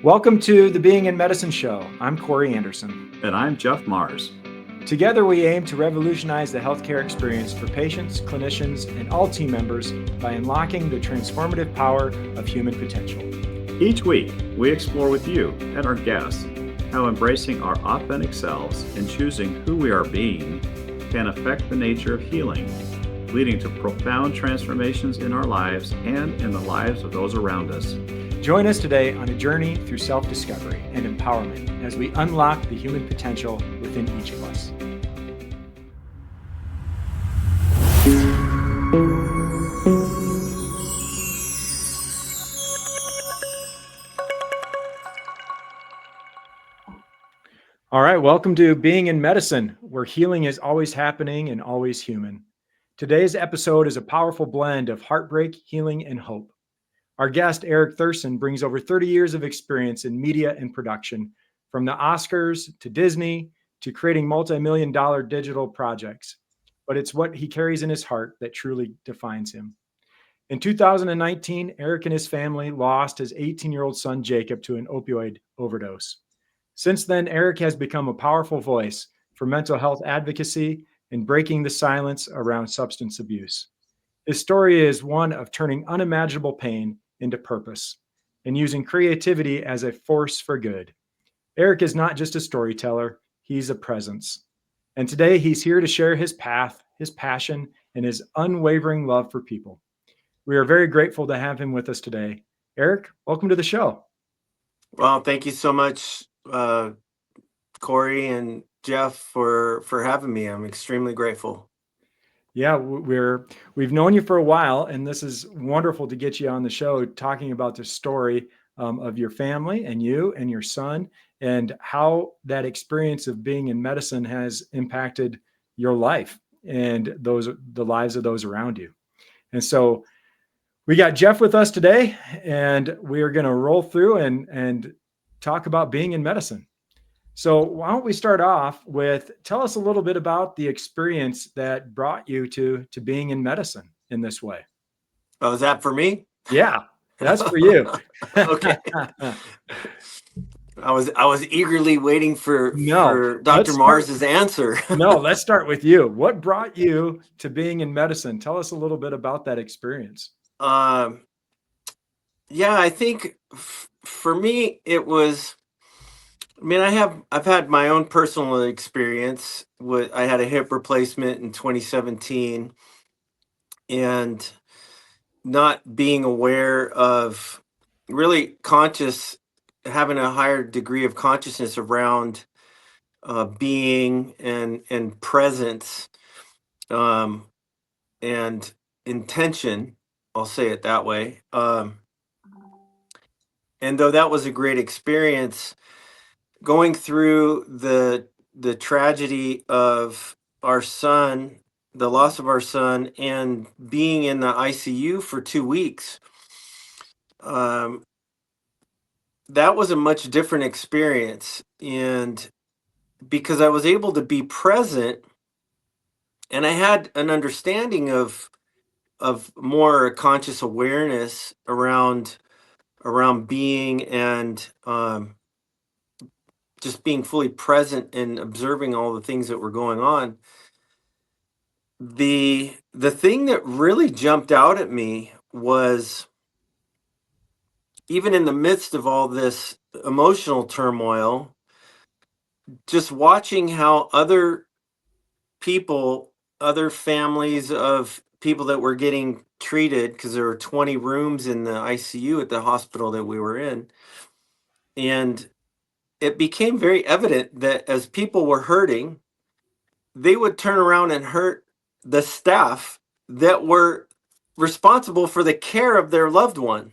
Welcome to the Being in Medicine show. I'm Corey Anderson. And I'm Jeff Mars. Together, we aim to revolutionize the healthcare experience for patients, clinicians, and all team members by unlocking the transformative power of human potential. Each week, we explore with you and our guests how embracing our authentic selves and choosing who we are being can affect the nature of healing, leading to profound transformations in our lives and in the lives of those around us. Join us today on a journey through self-discovery and empowerment as we unlock the human potential within each of us. All right, welcome to Being in Medicine, where healing is always happening and always human. Today's episode is a powerful blend of heartbreak, healing, and hope. Our guest, Erik Thureson, brings over 30 years of experience in media and production, from the Oscars to Disney to creating multi-million-dollar digital projects. But it's what he carries in his heart that truly defines him. In 2019, Erik and his family lost his 18-year-old son, Jacob, to an opioid overdose. Since then, Erik has become a powerful voice for mental health advocacy and breaking the silence around substance abuse. His story is one of turning unimaginable pain into purpose and using creativity as a force for good. Erik is not just a storyteller, he's a presence. And today he's here to share his path, his passion, and his unwavering love for people. We are very grateful to have him with us today. Erik, welcome to the show. Well, thank you so much, Corey and Jeff, for having me. I'm extremely grateful. Yeah, we've known you for a while, and this is wonderful to get you on the show talking about the story of your family and you and your son, and how that experience of being in medicine has impacted your life and the lives of those around you. And so we got Jeff with us today, and we are going to roll through and talk about being in medicine. So why don't we start off with, tell us a little bit about the experience that brought you to being in medicine in this way. Oh, is that for me? Yeah, that's for you. Okay. I was eagerly waiting for Dr. Mars's answer. No, let's start with you. What brought you to being in medicine? Tell us a little bit about that experience. Yeah, I think for me, it was, I've had my own personal experience I had a hip replacement in 2017, and not being aware of really having a higher degree of consciousness around being and presence, and intention, I'll say it that way. And though that was a great experience, going through the tragedy of our son, the loss of our son, and being in the ICU for 2 weeks, that was a much different experience. And because I was able to be present, and I had an understanding of more conscious awareness around being, and just being fully present and observing all the things that were going on. The thing that really jumped out at me was, even in the midst of all this emotional turmoil, just watching how other people, other families of people that were getting treated, because there were 20 rooms in the ICU at the hospital that we were in. And it became very evident that as people were hurting, they would turn around and hurt the staff that were responsible for the care of their loved one.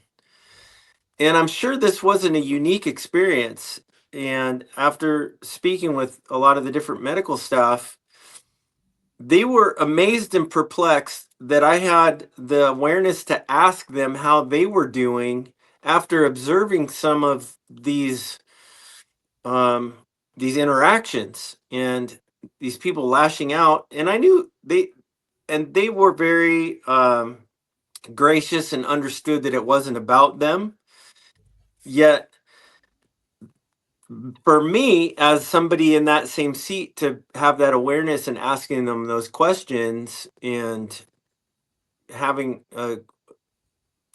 And I'm sure this wasn't a unique experience. And after speaking with a lot of the different medical staff, they were amazed and perplexed that I had the awareness to ask them how they were doing after observing some of these interactions and these people lashing out. And I knew they were very gracious and understood that it wasn't about them. Yet for me, as somebody in that same seat, to have that awareness and asking them those questions and having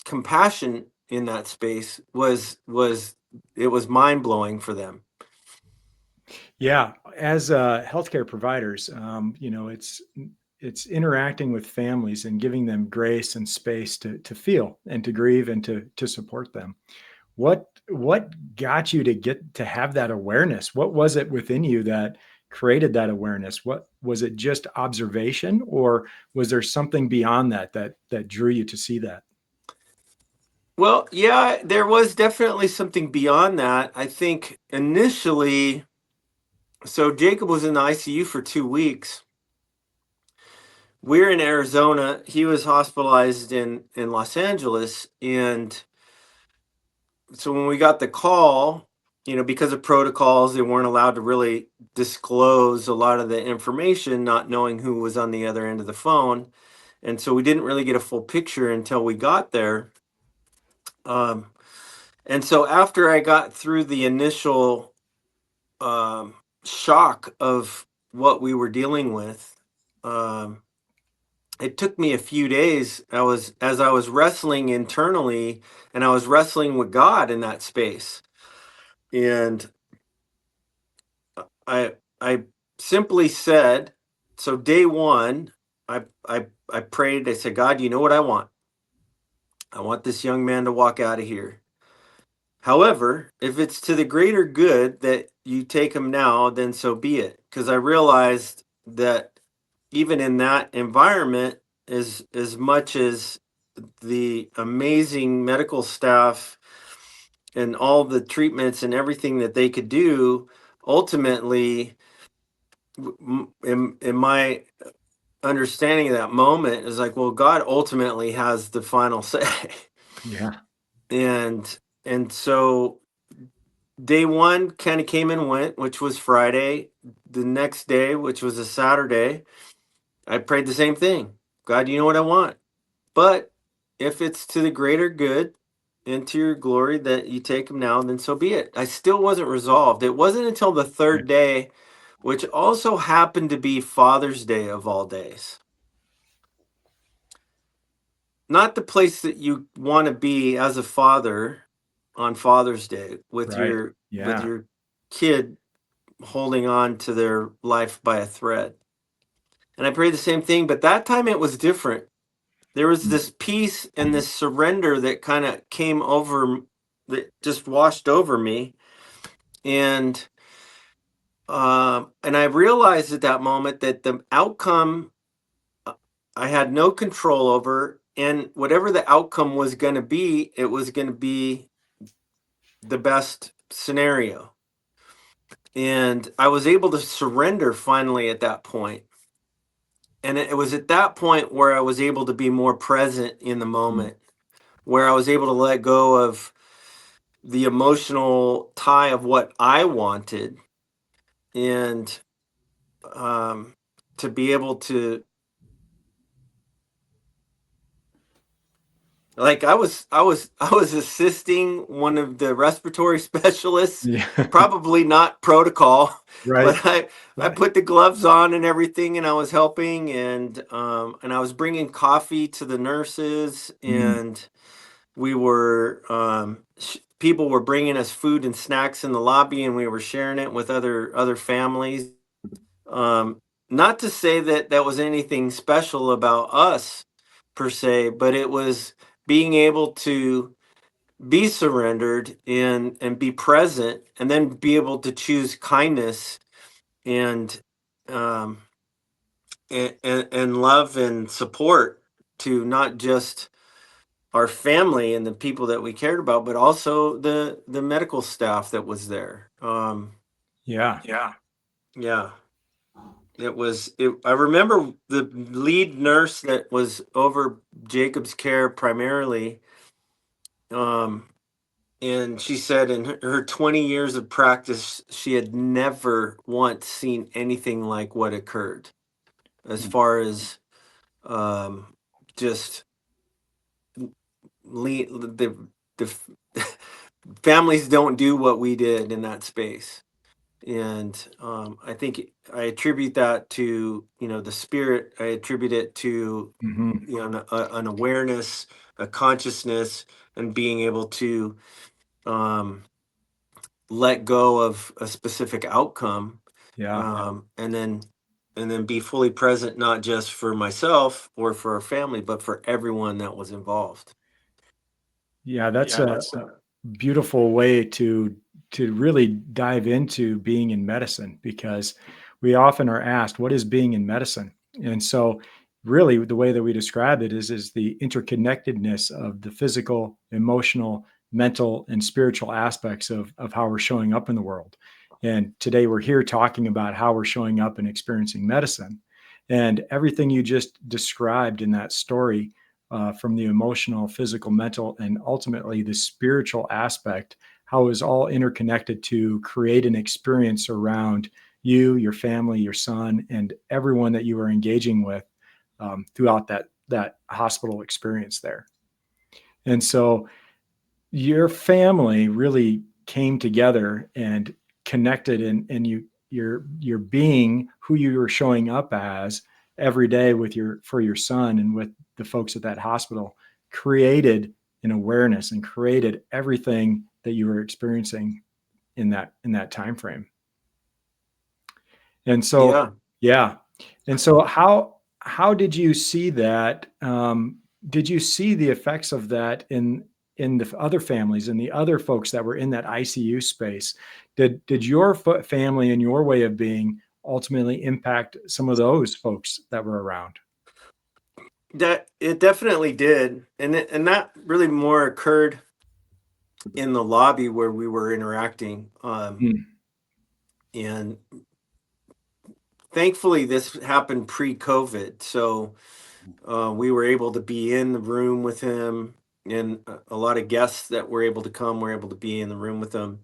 compassion in that space was it was mind blowing for them. Yeah, as healthcare providers, it's interacting with families and giving them grace and space to feel and to grieve and to support them. What got you to get to have that awareness? What was it within you that created that awareness? What was it, just observation, or was there something beyond that drew you to see that? Well, yeah, there was definitely something beyond that. I think initially, so Jacob was in the ICU for 2 weeks. We're in Arizona. He was hospitalized in Los Angeles. And so when we got the call, because of protocols, they weren't allowed to really disclose a lot of the information, not knowing who was on the other end of the phone. And so we didn't really get a full picture until we got there. Um, and so after I got through the initial shock of what we were dealing with, it took me a few days. As I was wrestling internally, and I was wrestling with God in that space. And I simply said, so day one, I prayed. I said, God, you know what I want? I want this young man to walk out of here. However, if it's to the greater good that you take him now, then so be it. Because I realized that even in that environment, as much as the amazing medical staff and all the treatments and everything that they could do, ultimately, in my understanding of that moment, is like, well, God ultimately has the final say. Yeah. And so day one kind of came and went, which was Friday. The next day, which was a Saturday, I prayed the same thing. God, you know what I want. But if it's to the greater good and to your glory that you take him now, then so be it. I still wasn't resolved. It wasn't until the Right. third day, which also happened to be Father's Day of all days. Not the place that you want to be as a father on Father's Day with Right. Yeah. your kid holding on to their life by a thread. And I prayed the same thing, but that time it was different. There was Mm. this peace and this surrender that kind of came over, that just washed over me. And I realized at that moment that the outcome uh, I had no control over, and whatever the outcome was going to be, it was going to be the best scenario. And I was able to surrender finally at that point. And it was at that point where I was able to be more present in the Mm. moment, where I was able to let go of the emotional tie of what I wanted, and to be able to, like, I was assisting one of the respiratory specialists, Yeah. probably not protocol, but Right. I Right. put the gloves on and everything, and I was helping, and I was bringing coffee to the nurses, Mm. and we were people were bringing us food and snacks in the lobby, and we were sharing it with other families. um, Not to say that that was anything special about us per se, but it was being able to be surrendered and be present, and then be able to choose kindness and um, and love and support to not just our family and the people that we cared about, but also the medical staff that was there. Yeah. Yeah, yeah. It was. I remember the lead nurse that was over Jacob's care primarily, um, and she said in her 20 years of practice, she had never once seen anything like what occurred, as Mm. far as just the families don't do what we did in that space. And I think I attribute that to, the spirit. I attribute it to, Hmm. an awareness, a consciousness, and being able to um, let go of a specific outcome, Yeah. and then be fully present, not just for myself or for our family, but for everyone that was involved. Yeah, that's a beautiful way to really dive into being in medicine, because we often are asked, what is being in medicine? And so really the way that we describe it is the interconnectedness of the physical, emotional, mental, and spiritual aspects of how we're showing up in the world. And today we're here talking about how we're showing up and experiencing medicine. And everything you just described in that story, from the emotional, physical, mental, and ultimately the spiritual aspect, how it was all interconnected to create an experience around you, your family, your son, and everyone that you were engaging with throughout that hospital experience there. And so your family really came together and connected, and you're being who you were showing up as every day with your for your son and with the folks at that hospital, created an awareness and created everything that you were experiencing in that time frame. And so, Yeah. yeah. And so how did you see that? Did you see the effects of that in the other families and the other folks that were in that ICU space? Did your family and your way of being ultimately impact some of those folks that were around? That it definitely did, and that really more occurred in the lobby where we were interacting. Mm, And thankfully, this happened pre-COVID, so we were able to be in the room with him, and a lot of guests that were able to come were able to be in the room with him.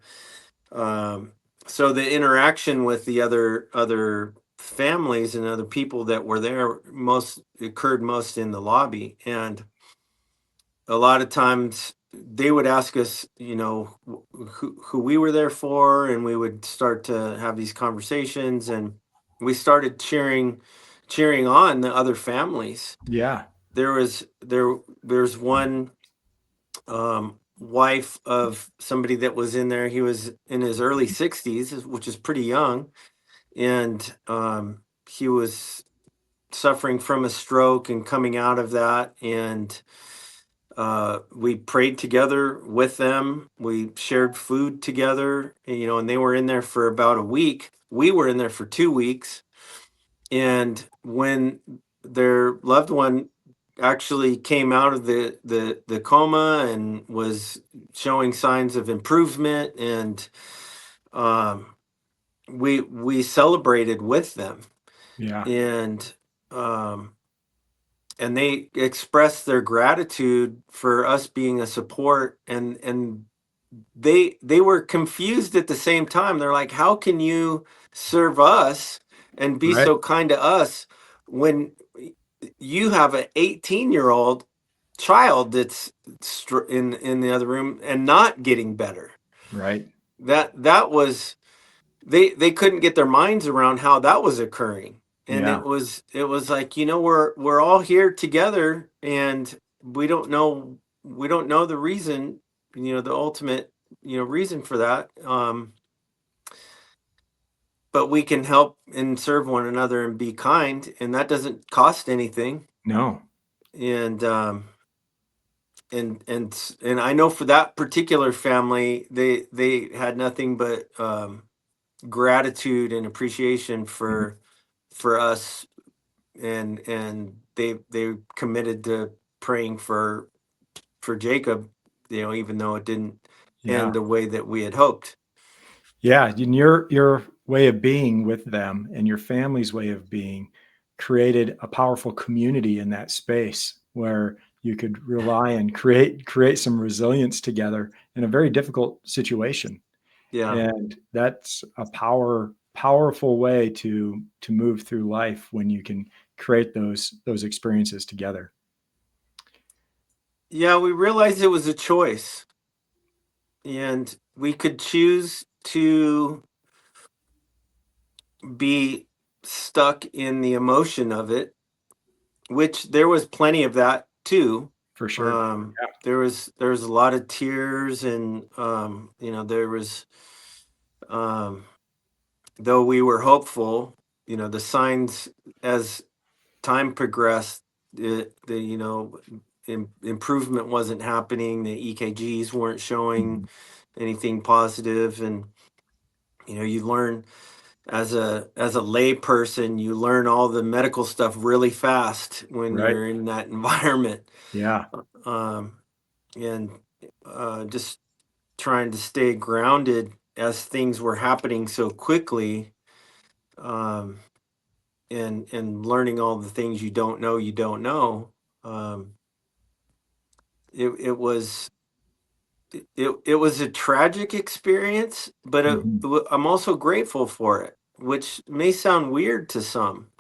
Um, so the interaction with the other families and other people that were there most occurred most in the lobby. And a lot of times they would ask us, who we were there for, and we would start to have these conversations, and we started cheering on the other families. yeah. There's one wife of somebody that was in there. He was in his early 60s, which is pretty young, and he was suffering from a stroke and coming out of that. And we prayed together with them. We shared food together, and they were in there for about a week. We were in there for 2 weeks. And when their loved one actually came out of the coma and was showing signs of improvement, and um, we celebrated with them. Yeah. And um, and they expressed their gratitude for us being a support, and they were confused at the same time. They're like, how can you serve us and be Right. so kind to us when you have an 18-year-old child that's in the other room and not getting better? Right. That was, they couldn't get their minds around how that was occurring. And Yeah. it was like, we're all here together, and we don't know the reason, the ultimate, reason for that. But we can help and serve one another and be kind, and that doesn't cost anything. No. And and I know for that particular family, they had nothing but gratitude and appreciation Mhm. for us, and they committed to praying for Jacob, even though it didn't Yeah. end the way that we had hoped. Yeah, and your way of being with them and your family's way of being created a powerful community in that space where you could rely and create some resilience together in a very difficult situation. Yeah. And that's a powerful way to move through life when you can create those experiences together. Yeah, we realized it was a choice. and we could choose to be stuck in the emotion of it, which there was plenty of that too. For sure. Yeah. There was a lot of tears, and there was, um, though we were hopeful, the signs as time progressed, improvement wasn't happening. The EKGs weren't showing Mhm. anything positive, and you learn as a lay person, you learn all the medical stuff really fast when Right. you're in that environment. Yeah. um, and just trying to stay grounded as things were happening so quickly, um, and learning all the things you don't know. um, it was it was a tragic experience, but Mhm. I'm also grateful for it, which may sound weird to some.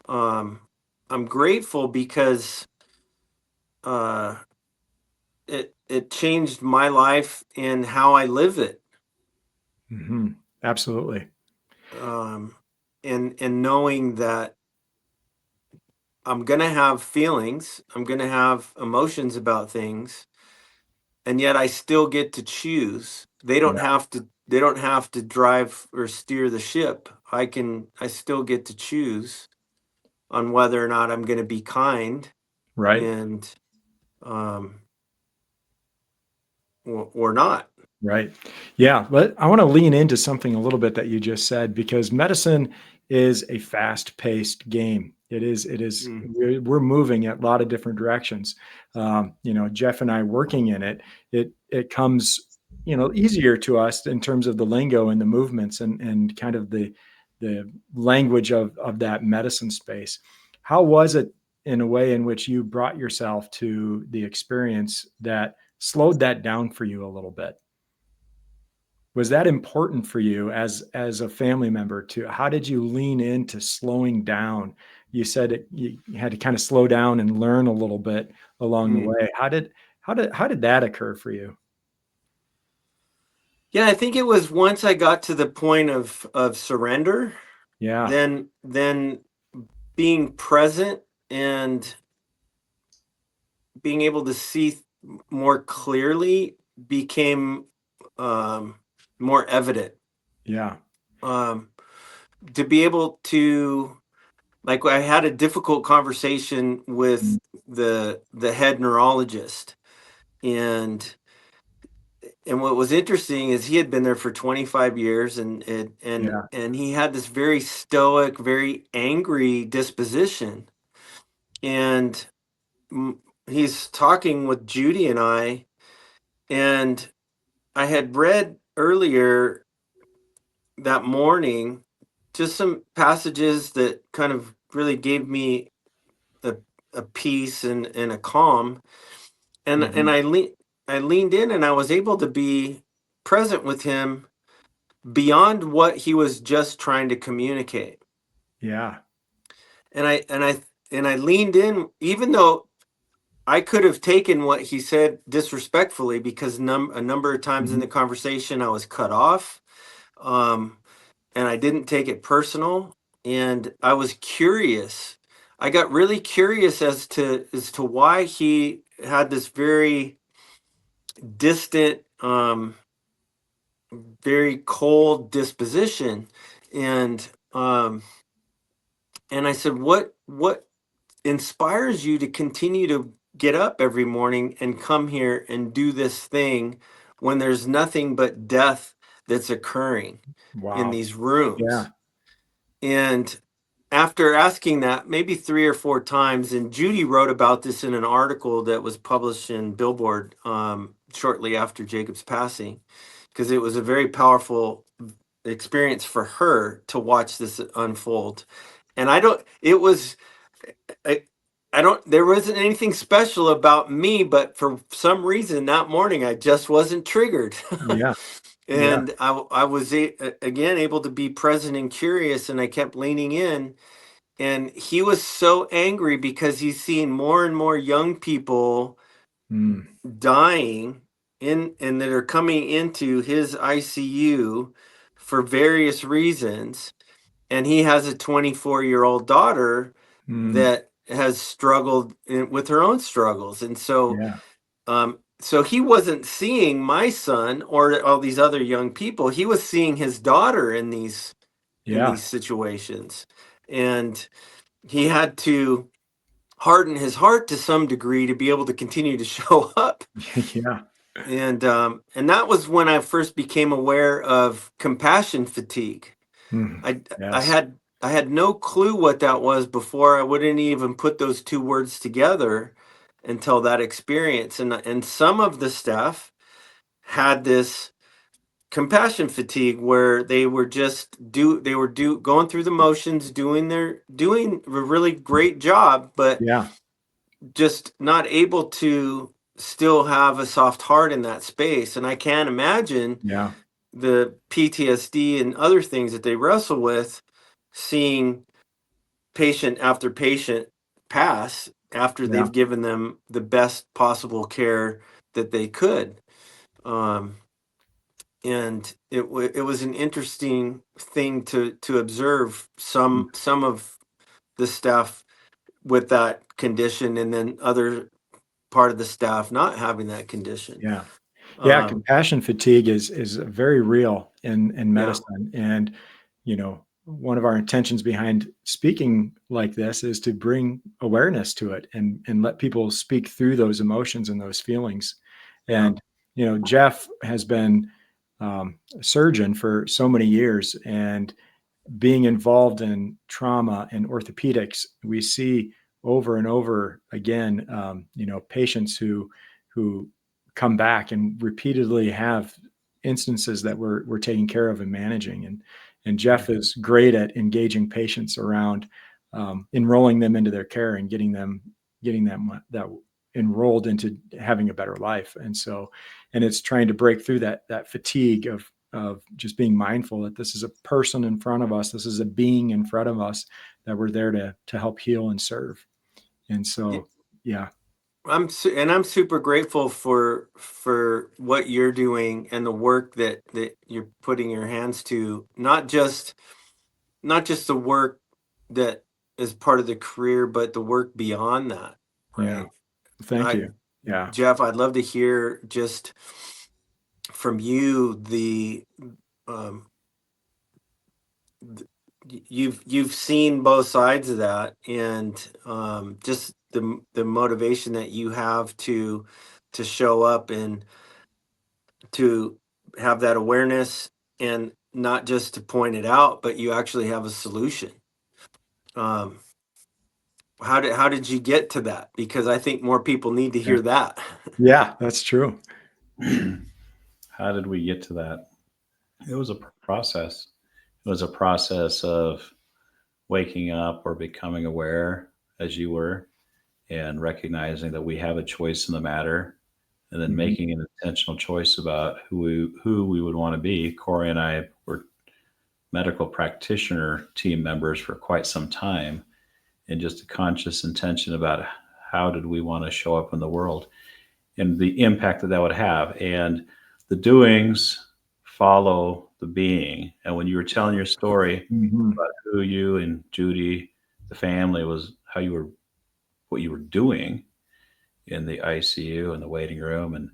um, I'm grateful because uh, it changed my life and how I live it. Mhm. Absolutely. um, and knowing that I'm gonna have feelings, I'm gonna have emotions about things, and yet I still get to choose. They don't Yeah. have to. They don't have to drive or steer the ship. I still get to choose on whether or not I'm going to be kind, Right. and um, or not. Right. Yeah. But I want to lean into something a little bit that you just said, because medicine is a fast paced game. Mm, We're moving at a lot of different directions. Jeff and I working in it, it comes, easier to us in terms of the lingo and the movements and kind of the language of that medicine space. How was it in a way in which you brought yourself to the experience that slowed that down for you a little bit? Was that important for you as a family member? To How did you lean into slowing down? You said you had to kind of slow down and learn a little bit along the mm. way. How did that occur for you? Yeah, I think it was once I got to the point of surrender, Yeah. then being present and being able to see more clearly became, um, more evident. Yeah. Um, to be able to, like, I had a difficult conversation Mm. with the head neurologist, and what was interesting is he had been there for 25 years, Yeah. and he had this very stoic, very angry disposition. And mm, he's talking with Judy and and I had read earlier that morning just some passages that kind of really gave me a, a peace and a calm, and Mhm. I leaned in, and I was able to be present with him beyond what he was just trying to communicate. Yeah. And I leaned in, even though I could have taken what he said disrespectfully, because a number of times in Mhm. the conversation I was cut off, um, and I didn't take it personal, and I was curious. I got really curious as to why he had this very distant, very cold disposition, and I said, "What inspires you to continue to get up every morning and come here and do this thing when there's nothing but death that's occurring in Wow. these rooms?" Yeah. And after asking that maybe 3 or 4 times, and Judy wrote about this in an article that was published in Billboard, shortly after Jacob's passing, because it was a very powerful experience for her to watch this unfold. And I don't, it was, I, I don't, there wasn't anything special about me, but for some reason that morning I just wasn't triggered. Yeah. Yeah. And I was again able to be present and curious, and I kept leaning in. And he was so angry because he's seeing more and more young people Mm. dying, and that are coming into his ICU for various reasons, and he has a 24-year-old daughter Mm, that has struggled with her own struggles. And yeah. so he wasn't seeing my son or all these other young people. He was seeing his daughter in Yeah. these situations, and he had to harden his heart to some degree to be able to continue to show up. Yeah. And that was when I first became aware of compassion fatigue. Mm, I I yes. had I had no clue what that was before. I wouldn't even put those two words together until that experience. And some of the staff had this compassion fatigue where they were going through the motions, doing a really great job, but Yeah. just not able to still have a soft heart in that space. And I can't imagine Yeah. the PTSD and other things that they wrestle with, seeing patient after patient pass after Yeah. they've given them the best possible care that they could. Um, and it was an interesting thing to observe Mm, some of the staff with that condition, and then other part of the staff not having that condition. yeah. Yeah, Um, compassion fatigue is very real in yeah, medicine, and one of our intentions behind speaking like this is to bring awareness to it and let people speak through those emotions and those feelings. yeah, And Jeff has been a surgeon for so many years, and being involved in trauma and orthopedics, we see over and over again, patients who come back and repeatedly have instances that we're taking care of and managing. And yeah, Jeff is great at engaging patients around enrolling them into their care and getting them that enrolled into having a better life. And it's trying to break through that fatigue of just being mindful that this is a person in front of us, this is a being in front of us, that we're there to help heal and serve. And yeah. so, yeah, I'm super grateful for what you're doing and the work that you're putting your hands to. Not just the work that is part of the career, but the work beyond that. yeah. Right. Thank I you. Yeah, Jeff, I'd love to hear just from you um, you've seen both sides of that, and just the motivation that you have to show up and to have that awareness, and not just to point it out, but you actually have a solution. um, how did you get to that? Because I think more people need to yeah, hear that. yeah. That's true. How did we get to that? It was a process. It was a process of waking up or becoming aware, as you were, and recognizing that we have a choice in the matter, and then Hmm. making an intentional choice about who we would want to be. Corey and I were medical practitioner team members for quite some time, and just a conscious intention about how did we want to show up in the world and the impact that that would have. And the doings follow the being. And when you were telling your story Hmm. about who you and Judy, the family, was how you were, what you were doing in the ICU and the waiting room, and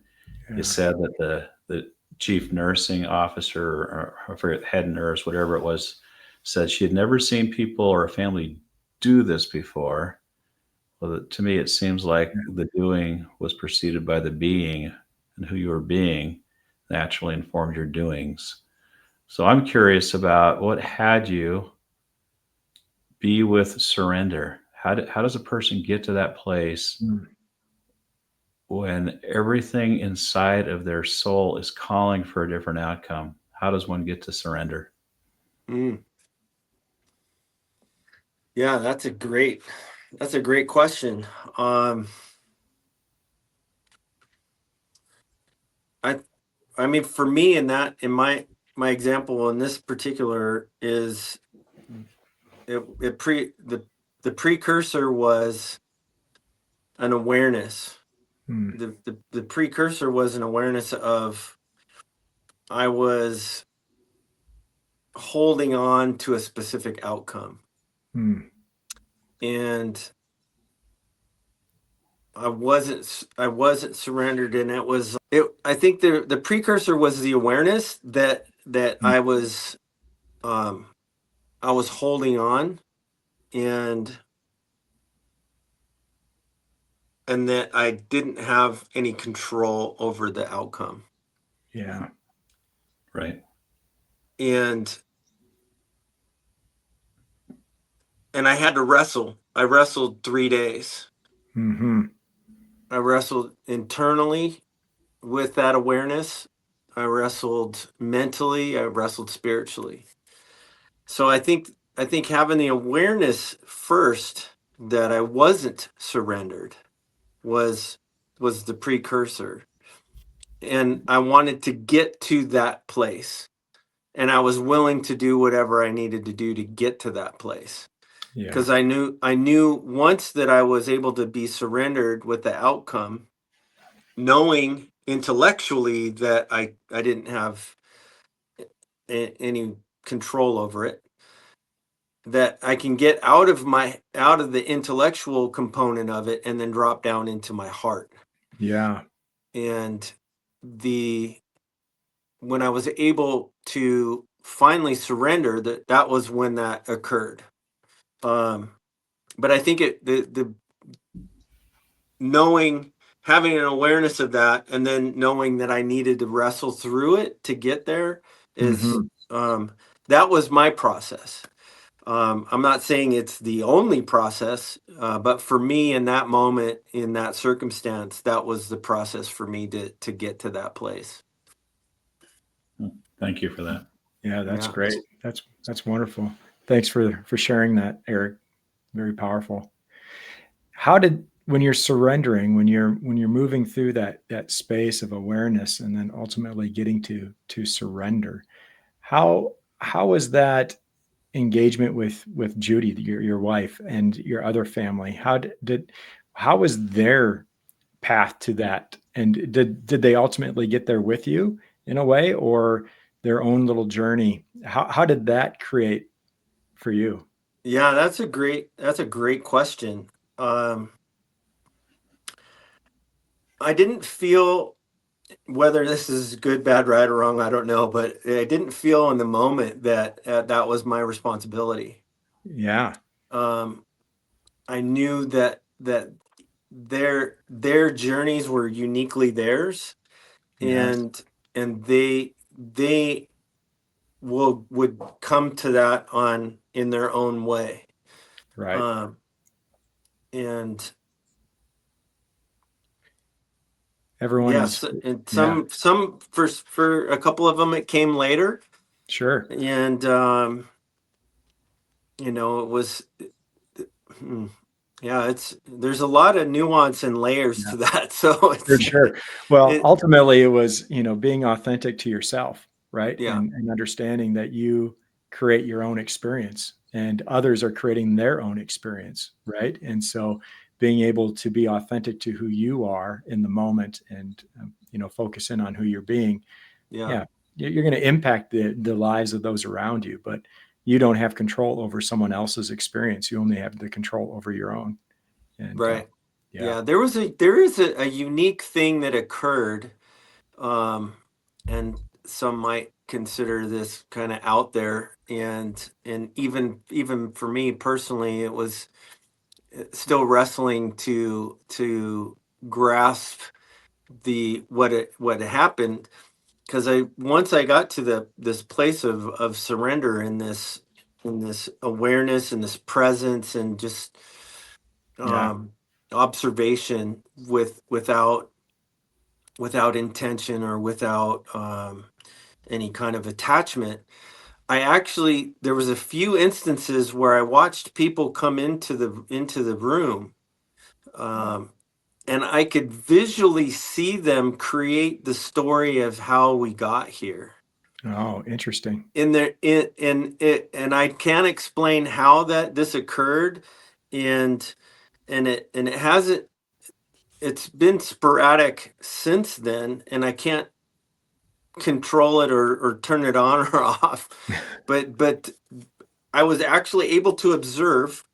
you Yeah, said that the chief nursing officer, or I forget, head nurse, whatever it was, said she had never seen people or a family do this before. Well, to me, it seems like the doing was preceded by the being, and who you were being naturally informed your doings. So I'm curious about what had you be with surrender. How does a person get to that place mm, when everything inside of their soul is calling for a different outcome? How does one get to surrender? Mm, yeah, that's a great question. um I I mean, for me, in my example in this particular is, it pre the precursor was an awareness Hmm. The precursor was an awareness of I was holding on to a specific outcome. Hmm. And I wasn't surrendered, and I think the precursor was the awareness that Hmm. I was holding on, and that I didn't have any control over the outcome. Yeah. Right. And I had to wrestle. I wrestled 3 days. Hmm. I wrestled internally with that awareness. I wrestled mentally, I wrestled spiritually. So I think having the awareness first that I wasn't surrendered was the precursor. And I wanted to get to that place. And I was willing to do whatever I needed to do to get to that place. Yeah. Because I knew once that I was able to be surrendered with the outcome, knowing intellectually that I didn't have any control over it, that I can get out of the intellectual component of it and then drop down into my heart. Yeah. And the when I was able to finally surrender, that was when that occurred. But I think the knowing, having an awareness of that, and then knowing that I needed to wrestle through it to get there is Hmm. that was my process. I'm not saying it's the only process, but for me in that moment, in that circumstance, that was the process for me to get to that place. Thank you for that. Yeah, that's Yeah. great. That's wonderful. Thanks for sharing that, Erik. Very powerful. How did when you're surrendering, when you're moving through that space of awareness and then ultimately getting to surrender, how is that engagement with Judy, your wife, and your other family? How was their path to that? And did they ultimately get there with you in a way, or their own little journey? How did that create for you? Yeah, that's a great question. Um, I didn't feel, whether this is good, bad, right, or wrong, I don't know, but I didn't feel in the moment that that was my responsibility. Yeah. Um, I knew that their journeys were uniquely theirs, Yes. and they would come to that on in their own way. Right. Um, and Everyone is. yes, and Yeah. some for a couple of them it came later, Sure. and it was. hmm, Yeah, there's a lot of nuance and layers Yeah. to that. So For sure. Well, it ultimately, it was, being authentic to yourself, right? yeah, And understanding that you create your own experience and others are creating their own experience, right? And so being able to be authentic to who you are in the moment and, focus in on who you're being, yeah, yeah, you're going to impact the lives of those around you, but you don't have control over someone else's experience. You only have the control over your own. And right. yeah, Yeah, there is a unique thing that occurred, um, and some might consider this kind of out there, and even for me personally, it was still wrestling to grasp the what happened, because I once I got to this place of surrender, in this awareness and this presence and just yeah, um observation without intention or without any kind of attachment. I actually There was a few instances where I watched people come into the room, um, and I could visually see them create the story of how we got here. oh, interesting. And I can't explain how that this occurred, and it hasn't. it's been sporadic since then, and I can't control it or turn it on or off. But I was actually able to observe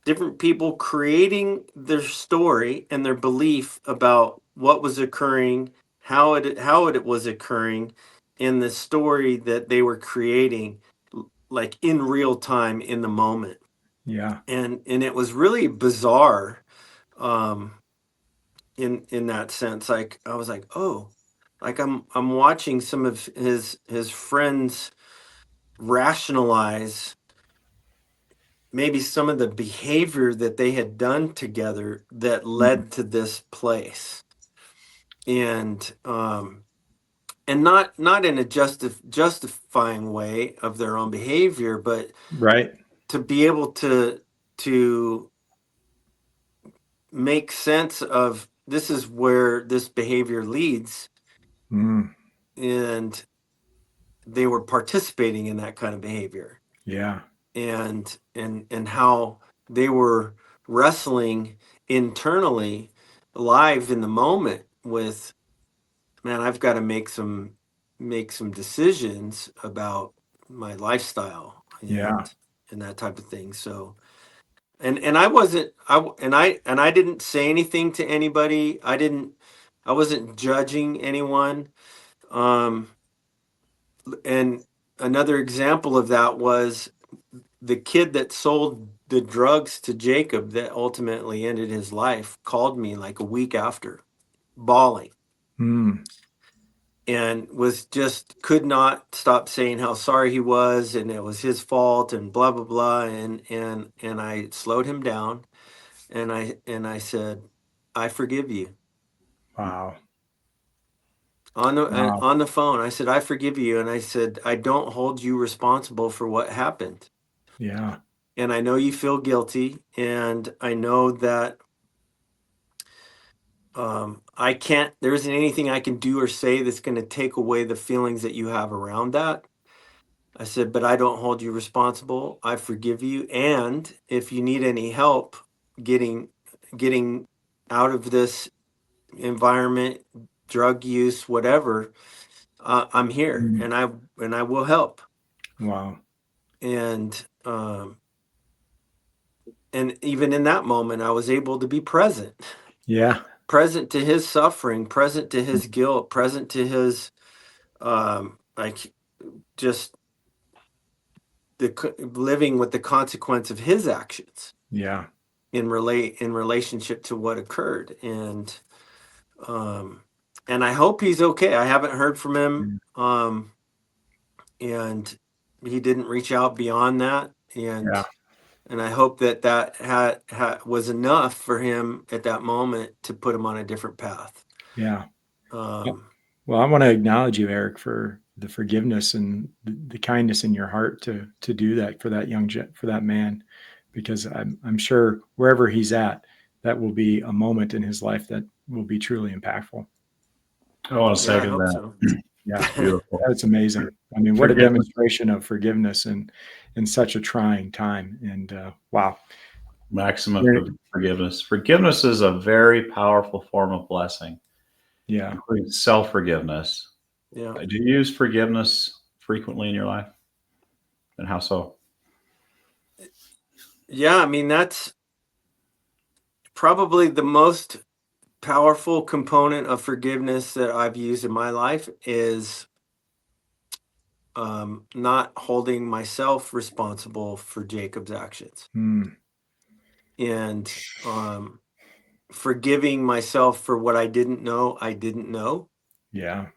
different people creating their story and their belief about what was occurring, how it was occurring in the story that they were creating, like in real time in the moment. Yeah. And it was really bizarre, um in that sense. Like I was like, oh, like I'm watching some of his friends rationalize maybe some of the behavior that they had done together that Mm. led to this place. And not in a justifying way of their own behavior, but Right. to be able to make sense of, this is where this behavior leads, Mm. and they were participating in that kind of behavior, Yeah. and how they were wrestling internally, live in the moment with, man, I've got to make some decisions about my lifestyle, Yeah. and that type of thing. So, and I wasn't, I didn't say anything to anybody. I wasn't judging anyone. um and another example of that was the kid that sold the drugs to Jacob that ultimately ended his life called me like a week after, bawling, Mm. and was just could not stop saying how sorry he was, and it was his fault, and blah blah blah. And I slowed him down, and I said, I forgive you. Wow. On Wow. on the phone, I said, I forgive you, and I said, I don't hold you responsible for what happened. Yeah. And I know you feel guilty, and I know that, I can't, there isn't anything I can do or say that's going to take away the feelings that you have around that. I said, but I don't hold you responsible. I forgive you. And if you need any help getting getting out of this environment, drug use, whatever, I'm here, Mm. and I will help. Wow. And and even in that moment, I was able to be present, Yeah. present to his suffering, present to his guilt, present to his, like, just living with the consequence of his actions Yeah. in relationship to what occurred. Um and I hope he's okay. I haven't heard from him, Mm. and he didn't reach out beyond that. Yeah. And I hope that was enough for him at that moment to put him on a different path. Yeah. um Well, I want to acknowledge you, Eric, for the forgiveness and the kindness in your heart to do that for that for that man, because I'm sure wherever he's at, that will be a moment in his life that will be truly impactful. I want to yeah, I second hope that. so. Yeah, Beautiful. that's amazing. I mean, what a Forgiveness. demonstration of forgiveness in such a trying time. And wow. Maximum forgiveness. Forgiveness is a very powerful form of blessing, Yeah. including self forgiveness. Yeah. Do you use forgiveness frequently in your life? And how so? Yeah, I mean, that's probably the most powerful component of forgiveness that I've used in my life, is not holding myself responsible for Jacob's actions, Mm. and forgiving myself for what I didn't know. Yeah.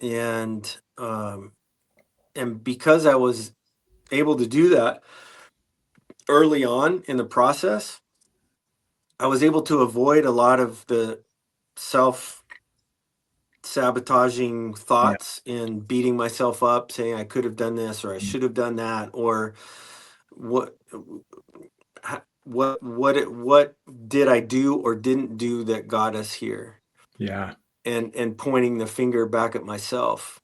And because I was able to do that early on in the process, I was able to avoid a lot of the self sabotaging Yeah. thoughts and beating myself up, saying I could have done this or I should have done that, or what what did I do or didn't do that got us here, Yeah. and pointing the finger back at myself,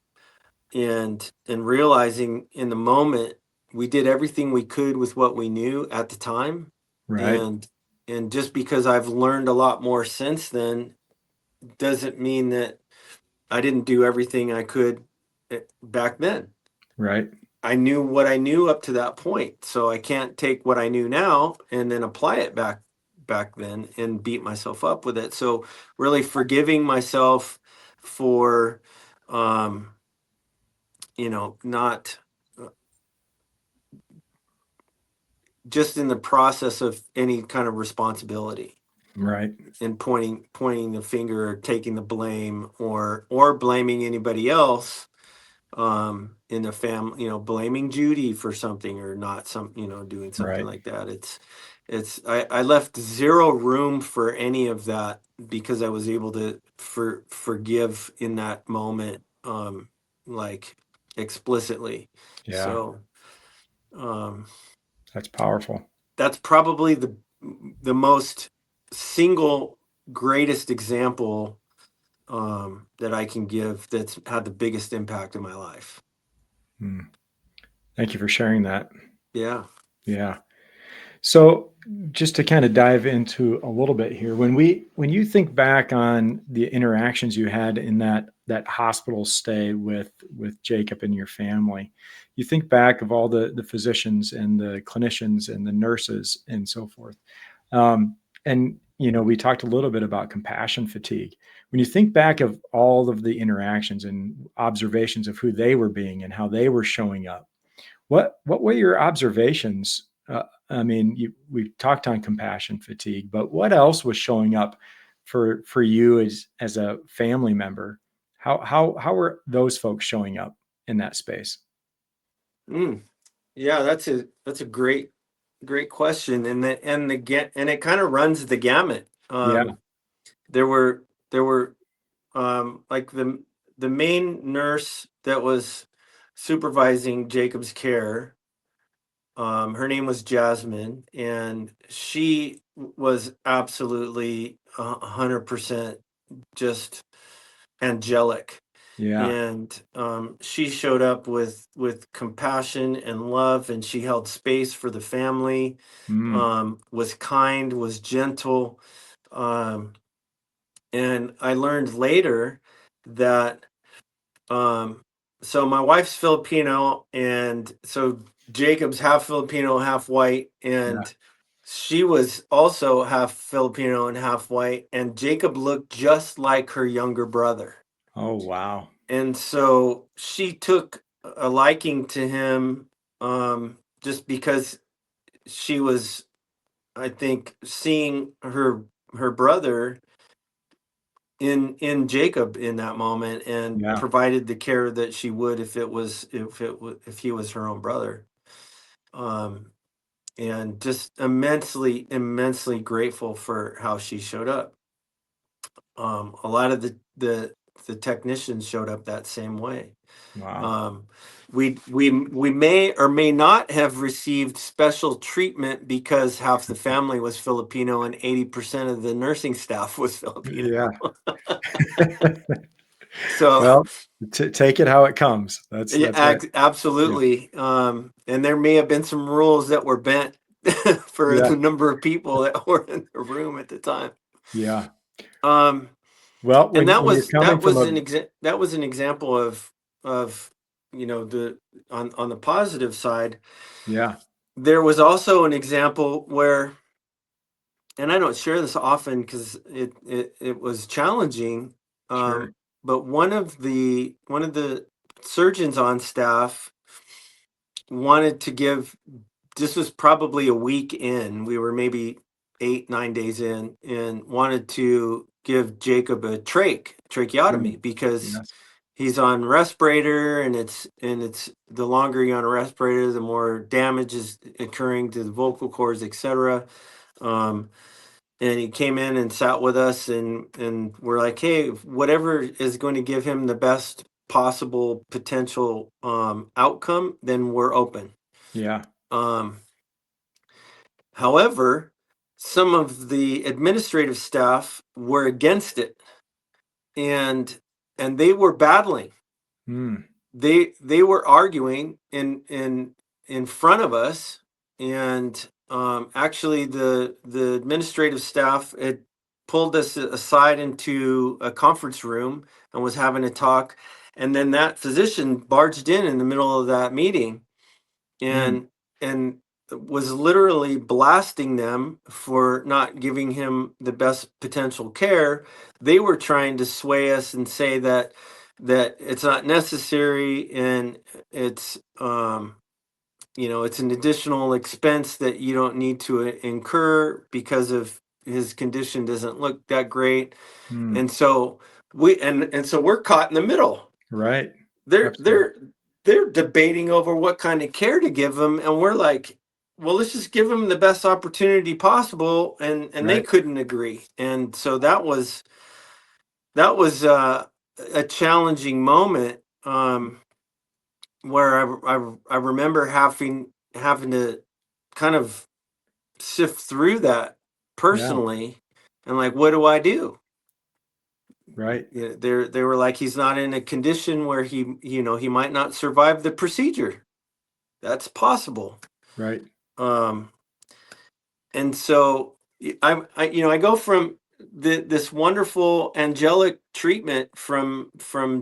and realizing in the moment we did everything we could with what we knew at the time, Right. and and just because I've learned a lot more since then doesn't mean that I didn't do everything I could back then. Right. I knew what I knew up to that point, so I can't take what I knew now and then apply it back then and beat myself up with it. So really forgiving myself for not just in the process of any kind of responsibility Right. and pointing the finger or taking the blame or blaming anybody else in the family, blaming Judy for something or not doing something Right. like that. I left zero room for any of that because I was able to forgive in that moment, like explicitly. Yeah. So That's powerful. that's probably the most single greatest example that I can give that's had the biggest impact in my life. Thank you for sharing that. Yeah. Yeah. So just to kind of dive into a little bit here, when you think back on the interactions you had in that hospital stay with Jacob and your family, you think back of all the physicians and the clinicians and the nurses and so forth. And we talked a little bit about compassion fatigue. When you think back of all of the interactions and observations of who they were being and how they were showing up, what were your observations? I mean, we talked on compassion fatigue, but what else was showing up for you as a family member? How were those folks showing up in that space? Yeah, that's a great question, and it kind of runs the gamut. Yeah. There were like the main nurse that was supervising Jacob's care. Her name was Jasmine, and she was absolutely 100% just angelic. Yeah. And she showed up with compassion and love, and she held space for the family. Mm, Was kind, was gentle, um, and I learned later that so my wife's Filipino, and so Jacob's half Filipino, half white, yeah. and she was also half Filipino and half white, and Jacob looked just like her younger brother. Oh, wow. And so she took a liking to him, just because she was, I think, seeing her brother in Jacob in that moment, and Yeah. provided the care that she would if he was her own brother. Um, and just immensely grateful for how she showed up. A lot of the technicians showed up that same way. Wow. Um, we may or may not have received special treatment because half the family was Filipino and 80% of the nursing staff was Filipino. Yeah. So Well, take it how it comes. That's right. Yeah. absolutely. And there may have been some rules that were bent for Yeah. the number of people that were in the room at the time. Yeah. Um, Well, and when you're coming from a that was an example of the on the positive side. yeah, There was also an example where, and I don't share this often because it was challenging. sure. But one of the surgeons on staff wanted to give. This was probably a week in. We were maybe 8-9 days in, and wanted to give Jacob a Mm, tracheotomy because yes. he's on respirator, and it's the longer you're on a respirator, the more damage is occurring to the vocal cords, etc. Um, and he came in and sat with us, and we're like, hey, whatever is going to give him the best possible potential outcome, then we're open. Yeah. Um, However, some of the administrative staff were against it, and they were battling. Mm, They were arguing in front of us, and actually the administrative staff had pulled us aside into a conference room and was having a talk, and then that physician barged in the middle of that meeting Mm. and was literally blasting them for not giving him the best potential care. They were trying to sway us and say that it's not necessary, and it's it's an additional expense that you don't need to incur because of his condition doesn't look that great. Mm. And so so we're caught in the middle. Right. they're Absolutely. they're they're debating over what kind of care to give him, and we're like, well, let's just give him the best opportunity possible, and they Right. couldn't agree. And so that was a challenging moment, where I remember having to kind of sift through that Yeah. personally, and like, what do I do? Right. They were like, he's not in a condition where he might not survive the procedure. That's possible. Right. Um, and so I go from this wonderful angelic treatment from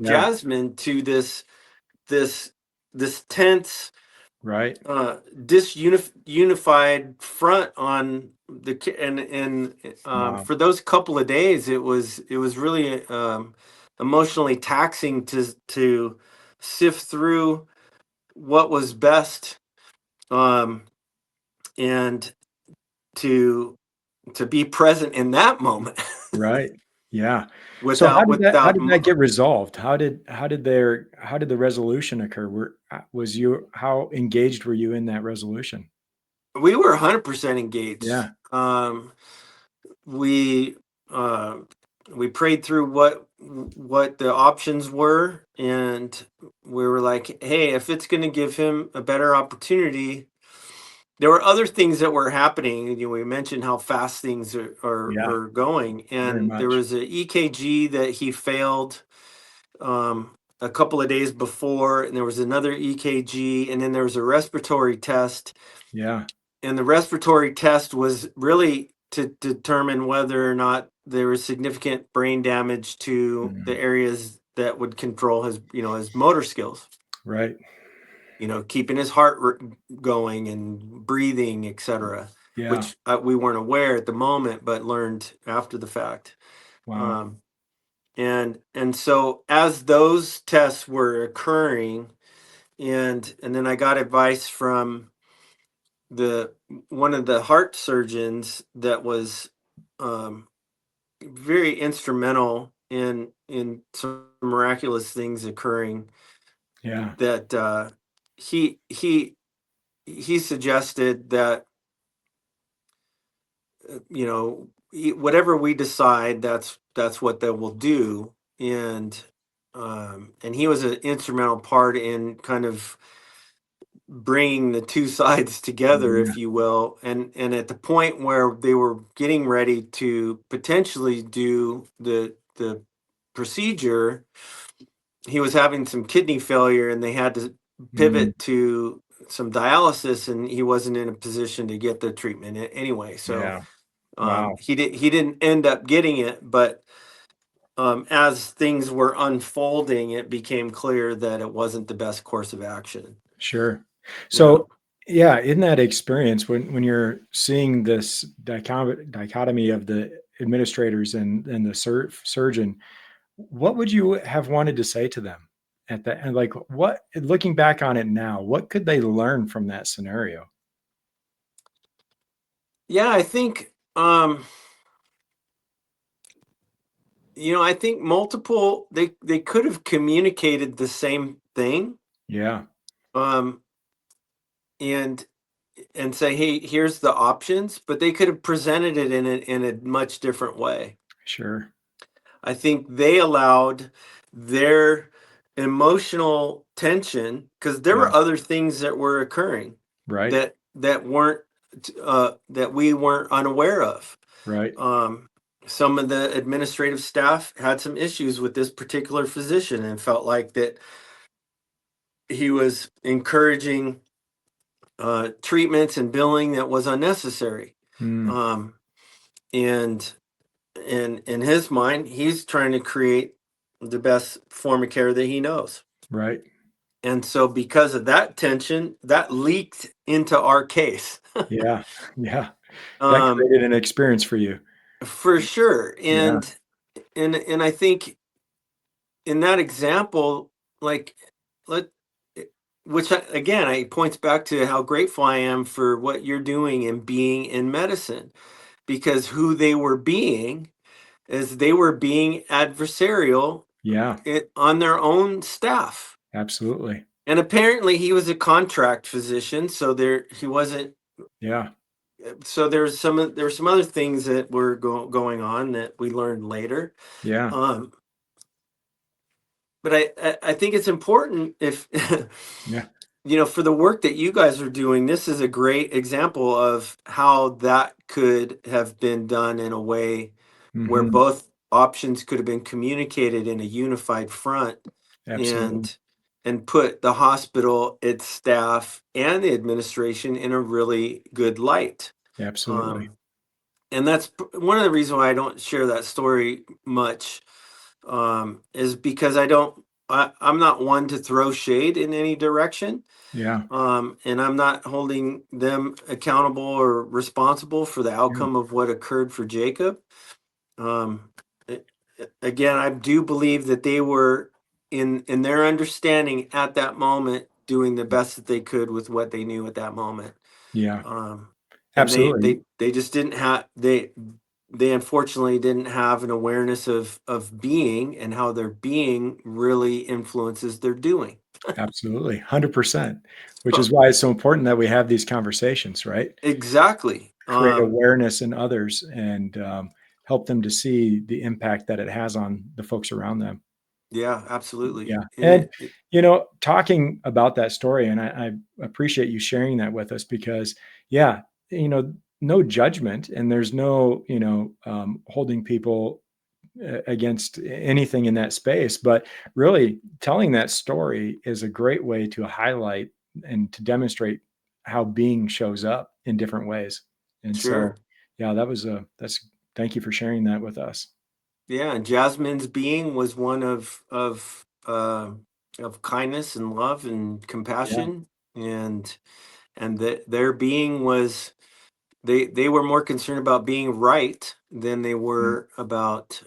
Yeah. Jasmine to this this tense, Right. unified front on and Wow. for those couple of days it was really emotionally taxing to sift through what was best, um, and to to be present in that moment Right. Yeah. So without how without did that get resolved? How did the resolution occur? How engaged were you in that resolution? we were 100% engaged. Yeah. We uh, we prayed through what the options were, and we were like, hey, if it's going to give him a better opportunity. There were other things that were happening. We mentioned how fast things Yeah. are going, Very and there much. was a EKG that he failed, a couple of days before, and there was another EKG, and then there was a respiratory test. Yeah. And the respiratory test was really to determine whether or not there was significant brain damage to the Mhm. areas that would control his motor skills, Right. keeping his heart going and breathing, etc., Yeah. which we weren't aware at the moment, but learned after the fact. Wow. Um, and so as those tests were occurring, and then I got advice from the one of the heart surgeons that was, um, very instrumental in some miraculous things occurring, Yeah. that he he he suggested that, whatever we decide, that's what they will do. And he was an instrumental part in kind of bringing the two sides together, Yeah. if you will. And at the point where they were getting ready to potentially do the procedure, he was having some kidney failure, and they had to Mm. pivot to some dialysis, and he wasn't in a position to get the treatment anyway. So Yeah. Wow. he didn't end up getting it, but as things were unfolding, it became clear that it wasn't the best course of action. Sure. Yeah. So, yeah, in that experience, when you're seeing this dichotomy of the administrators and the surgeon, what would you have wanted to say to them at that? And like, what, looking back on it now, what could they learn from that scenario? Yeah, I think, I think multiple they could have communicated the same thing, Yeah. um, and say, "Hey, here's the options," but they could have presented it in a much different way. Sure. I think they allowed their emotional tension, because there Yeah. were other things that were occurring Right. that weren't, that we weren't unaware of. Right. Um, some of the administrative staff had some issues with this particular physician and felt like that he was encouraging treatments and billing that was unnecessary. Mm, Um, and in his mind, he's trying to create the best form of care that he knows. right. And so because of that tension, that leaked into our case. Yeah. Yeah. That um, created an experience for you. for sure. Yeah. And I think in that example, like, let which again, I points back to how grateful I am for what you're doing and being in medicine, because who they were being is they were being adversarial Yeah. on their own staff. Absolutely. And apparently he was a contract physician, so there he wasn't. Yeah. So there's some other things that were going on that we learned later. Yeah. Um, but I think it's important if Yeah. for the work that you guys are doing, this is a great example of how that could have been done in a way where Mhm. both options could have been communicated in a unified front, Absolutely. and put the hospital, its staff, and the administration in a really good light. Absolutely. Um, and that's one of the reasons why I don't share that story much, is because I'm not one to throw shade in any direction. Yeah. And I'm not holding them accountable or responsible for the Yeah. outcome of what occurred for Jacob. Um, a- Again, I do believe that they were in their understanding at that moment doing the best that they could with what they knew at that moment. Yeah. Um, and Absolutely. they just didn't have they unfortunately didn't have an awareness of being and how their being really influences their doing. Absolutely. 100%, which is why it's so important that we have these conversations, right? Exactly. Create awareness in others and help them to see the impact that it has on the folks around them. Yeah, absolutely. Yeah. And And, talking about that story, and I appreciate you sharing that with us because, yeah, no judgment and there's no, holding people against anything in that space. But really, telling that story is a great way to highlight and to demonstrate how being shows up in different ways. And so, sure. yeah, that's thank you for sharing that with us. Yeah, and Jasmine's being was one of kindness and love and Yeah. compassion, and that their being was, they were more concerned about being right than they Mm. were about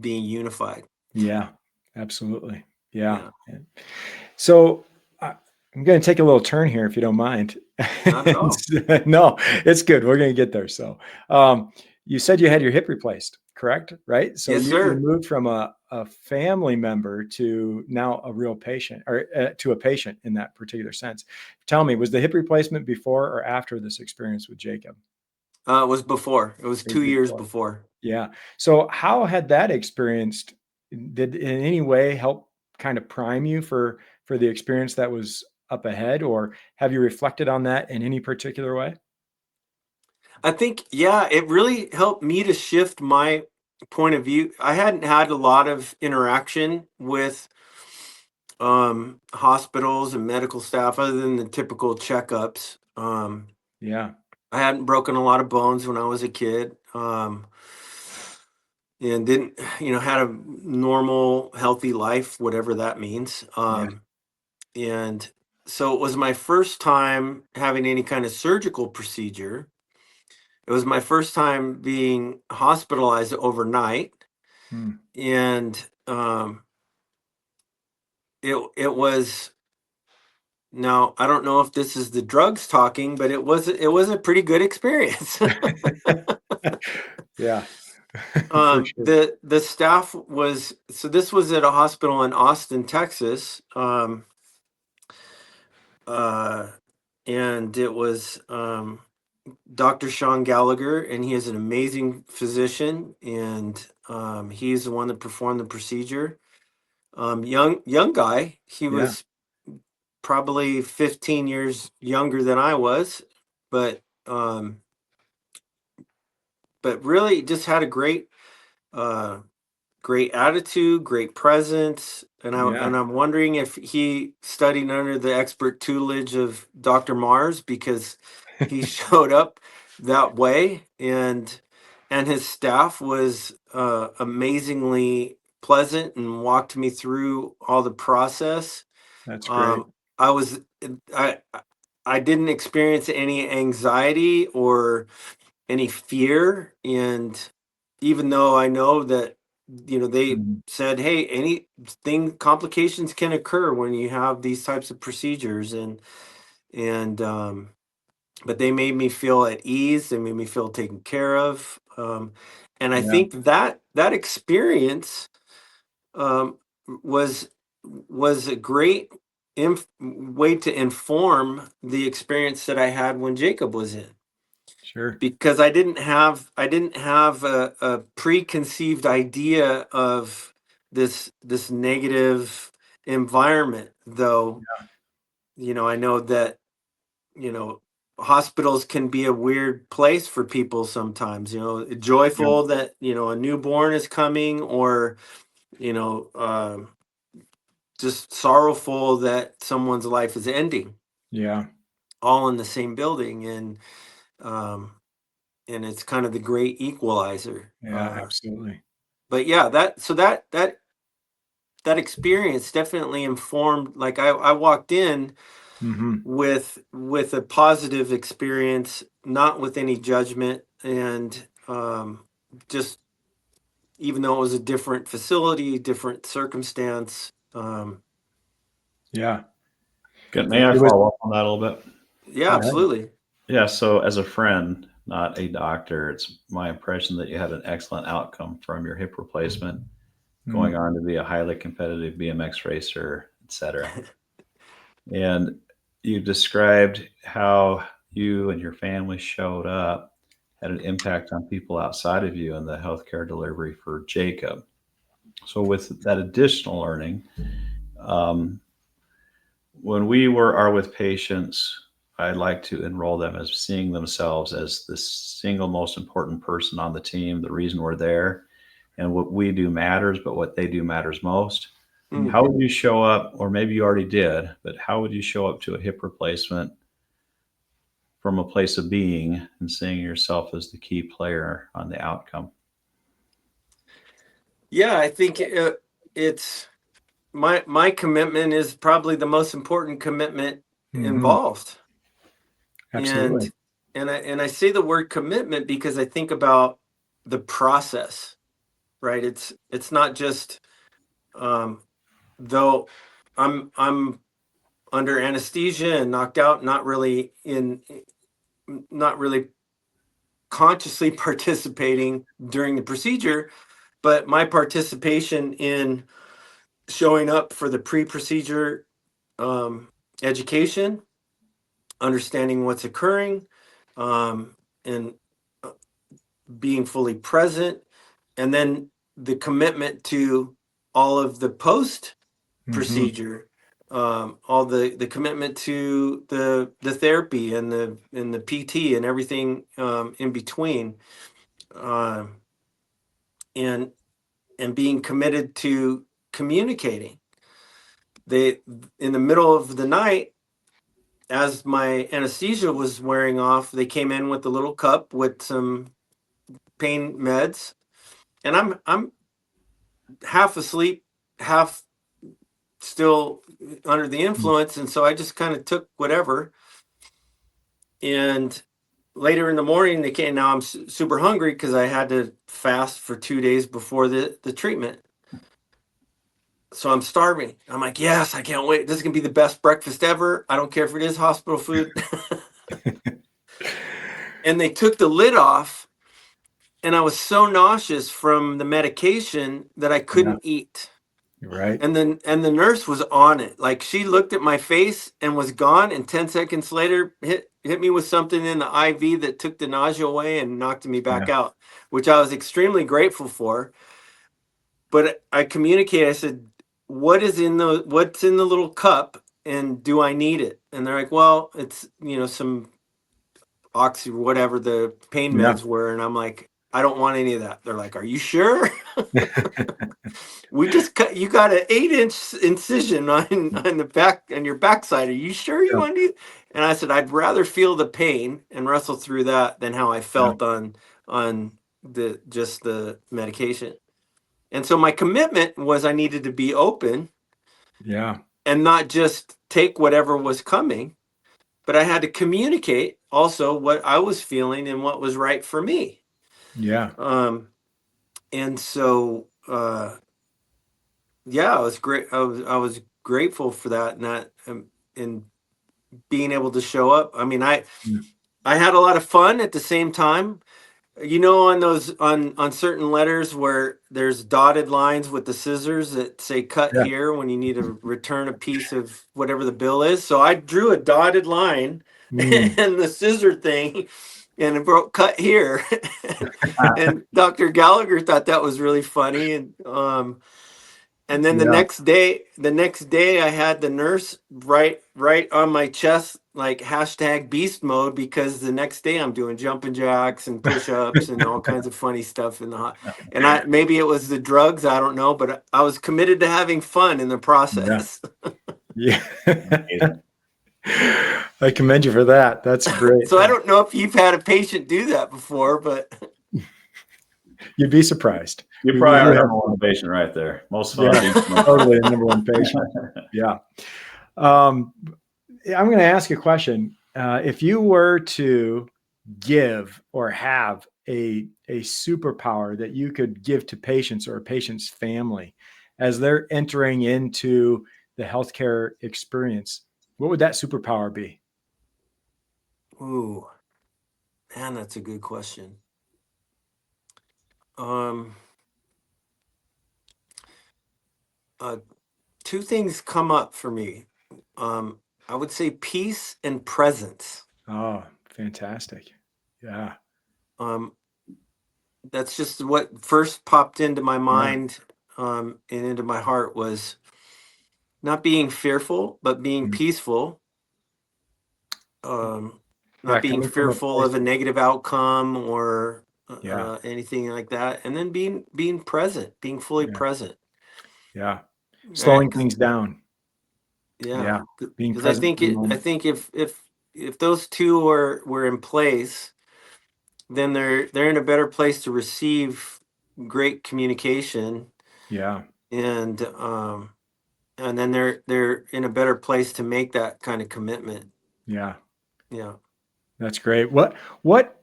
being unified. Yeah, absolutely. Yeah. Yeah, And so I'm going to take a little turn here if you don't mind. not at all. No, it's good. We're going to get there. So, you said you had your hip replaced, correct? Right. So Yes, you sir. moved from a family member to now a real patient or to a patient in that particular sense. Tell me, was the hip replacement before or after this experience with Jacob? It was before. It was It was 2 years before. before. Yeah. So how had that experience did in any way help kind of prime you for the experience that was up ahead, or have you reflected on that in any particular way? I think, yeah, it really helped me to shift my point of view. I hadn't had a lot of interaction with hospitals and medical staff other than the typical checkups. Yeah. I hadn't broken a lot of bones when I was a kid. And didn't, had a normal, healthy life, whatever that means. Yeah. And so it was my first time having any kind of surgical procedure. It was my first time being hospitalized overnight, Mm. and it was, now I don't know if this is the drugs talking, but it was a pretty good experience. Yeah. For sure. The staff was, so this was at a hospital in Austin, Texas, uh, and it was Dr. Sean Gallagher, and he is an amazing physician, and he's the one that performed the procedure. Young guy. He Yeah. was probably 15 years younger than I was, but really just had a great uh, great attitude, great presence, and Yeah. I'm wondering if he studied under the expert tutelage of Dr. Mars, because he showed up that way, and his staff was amazingly pleasant and walked me through all the process. That's great. Um, I was I I didn't experience any anxiety or any fear, and even though I know that, they Mhm. said, hey, anything, complications can occur when you have these types of procedures, and but they made me feel at ease. They made me feel taken care of, and I Yeah. think that experience, um, was a great way to inform the experience that I had when Jacob was in, Sure. because I didn't have a preconceived idea of this negative environment, though. I know that, you know hospitals can be a weird place for people sometimes, Yeah. joyful that, a newborn is coming, or, you know just sorrowful that someone's life is ending, Yeah. all in the same building. Um and it's kind of the great equalizer. Yeah. Absolutely. But yeah, that experience definitely informed. Like, I walked in Hmm. with a positive experience, not with any judgment, and just, even though it was a different facility, different circumstance. Yeah. May I It was. follow up on that a little bit? Yeah, Go ahead. absolutely. Yeah, so as a friend, not a doctor, it's my impression that you had an excellent outcome from your hip replacement, going Mm. on to be a highly competitive BMX racer, etc. And you described how you and your family showed up, had an impact on people outside of you in the healthcare delivery for Jacob. So, with that additional learning, um, when are with patients, I like to enroll them as seeing themselves as the single most important person on the team, the reason we're there, and what we do matters, but what they do matters most. Mm. How would you show up, or maybe you already did, but how would you show up to a hip replacement from a place of being and seeing yourself as the key player on the outcome? Yeah, I think it's my commitment is probably the most important commitment Hmm. involved. Absolutely. And I say the word commitment because I think about the process, right? It's not just, um though I'm under anesthesia and knocked out, not really consciously participating during the procedure, but my participation in showing up for the pre-procedure, um, education, understanding what's occurring, and uh, being fully present, and then the commitment to all of the post Hmm. procedure, all the commitment to the therapy and the PT and everything, in between, um, and being committed to communicating. They In the middle of the night, as my anesthesia was wearing off, they came in with a little cup with some pain meds, and I'm half asleep, half still under the influence, and so I just kind of took whatever. And later in the morning, they came. Now I'm super hungry because I had to fast for 2 days before the treatment. So I'm starving. I'm like, yes, I can't wait. This is gonna be the best breakfast ever. I don't care if it is hospital food. And they took the lid off, and I was so nauseous from the medication that I Yeah. couldn't eat. Right. And the nurse was on it. Like, she looked at my face and was gone, and 10 seconds later hit me with something in the IV that took the nausea away and knocked me back Yeah. out, which I was extremely grateful for. But I communicated. I said, what's in the little cup, and do I need it? And they're like, well, it's, some oxy, whatever the pain Yeah. meds were. And I'm like, I don't want any of that. They're like, are you sure? We just cut, you got an 8-inch incision on the back, on your backside. Are you sure you Yeah. want to do? And I said, I'd rather feel the pain and wrestle through that than how I Yeah. felt on the medication. And so my commitment was I needed to be open Yeah. and not just take whatever was coming, but I had to communicate also what I was feeling and what was right for me. Yeah. And so yeah, I was great. I was grateful for that, and and being able to show up. I mean, Yeah. I had a lot of fun at the same time. You know, on those on certain letters where there's dotted lines with the scissors that say cut Yeah. here when you need to return a piece of whatever the bill is. So I drew a dotted line Mm. and the scissor thing and it broke cut here. And Dr. Gallagher thought that was really funny. And then Yeah. the next day I had the nurse right on my chest, like hashtag beast mode, because the next day I'm doing jumping jacks and push-ups and all kinds of funny stuff in the hot. And I maybe it was the drugs, I don't know, but I was committed to having fun in the Yeah. process. Yeah. I commend you for that. That's great. So I don't know if you've had a patient do that before, but You'd be surprised. You We probably do are have- number one patient right there. Most fun. Yeah, totally a number one patient. Yeah. I'm going to ask a question. If you were to give or have a superpower that you could give to patients or a patient's family as they're entering into the healthcare experience, what would that superpower be? ooh, man, that's a good question. Um, Two things come up for me. I would say peace and presence. Oh, fantastic. Yeah. Um, that's just what first popped into my Yeah. mind and into my heart was not being fearful, but being Mm. peaceful. Um, Yeah. Not being Coming from a fearful place of a of, negative outcome or yeah. anything like that, and then being present, being fully Yeah. present. Yeah. Right? Slowing things down. Yeah, Yeah. Being because I present think for the I moment. think if those two were in place, then they're in a better place to receive great communication, Yeah. and then they're in a better place to make that kind of commitment. Yeah. Yeah. That's great. What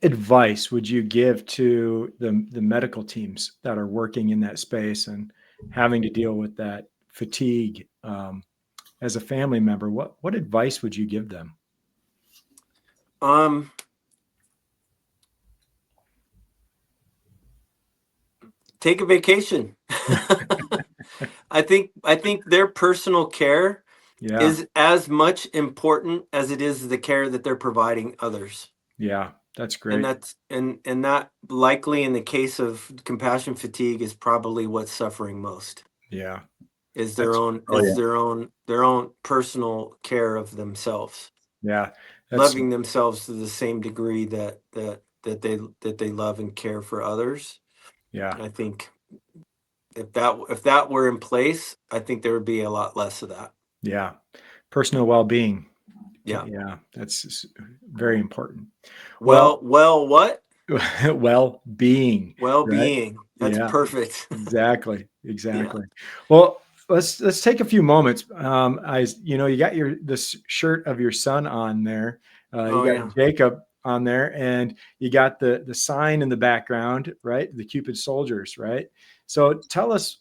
advice would you give to the medical teams that are working in that space and having to deal with that fatigue as a family member? What advice would you give them? Um, Take a vacation. I think their personal care Yeah. is as much important as it is the care that they're providing others. Yeah. That's And great. that's and that likely in the case of compassion fatigue is probably what's suffering most. Yeah. Is their That's own is Brilliant. their own personal care of themselves, yeah. That's loving themselves to the same degree that they love and care for others. yeah. I think if that were in place, I think there would be a lot less of that. Yeah. Personal well-being. Yeah. Yeah. That's very important. Well, Well, what? well-being, right? Well-being. That's Yeah. perfect. Exactly. Yeah. Exactly. Well, let's take a few moments. You got this shirt of your son on there. You Oh got yeah. Jacob on there, and you got the sign in the background, right? The Cupid soldiers, right? So tell us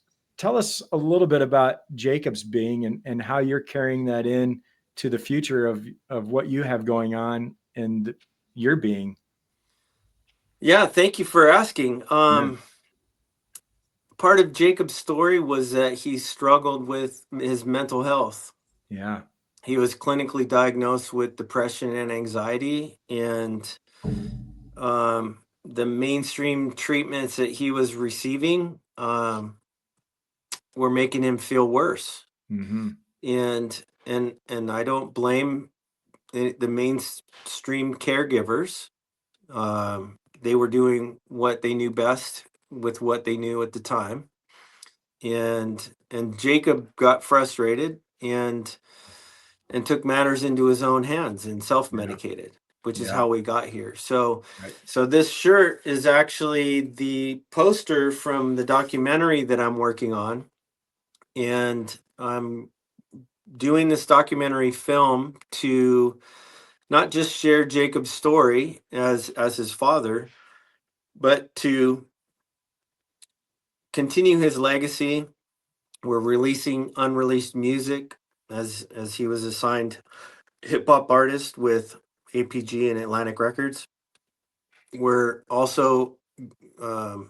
a little bit about Jacob's being and how you're carrying that in to the future of what you have going on and your being. Yeah, thank you for asking. Yeah. Part of Jacob's story was that he struggled with his mental health. Yeah. He was clinically diagnosed with depression and anxiety, and the mainstream treatments that he was receiving were making him feel worse. Mm-hmm. And I don't blame the mainstream caregivers. they were doing what they knew best with what they knew at the time. And Jacob got frustrated and took matters into his own hands and Yeah. self-medicated, which is Yeah. how we got here. So Right. so this shirt is actually the poster from the documentary that I'm working on, and I'm doing this documentary film to not just share Jacob's story as his father, but to continue his legacy. We're releasing unreleased music as he was assigned hip hop artist with APG and Atlantic Records. We're also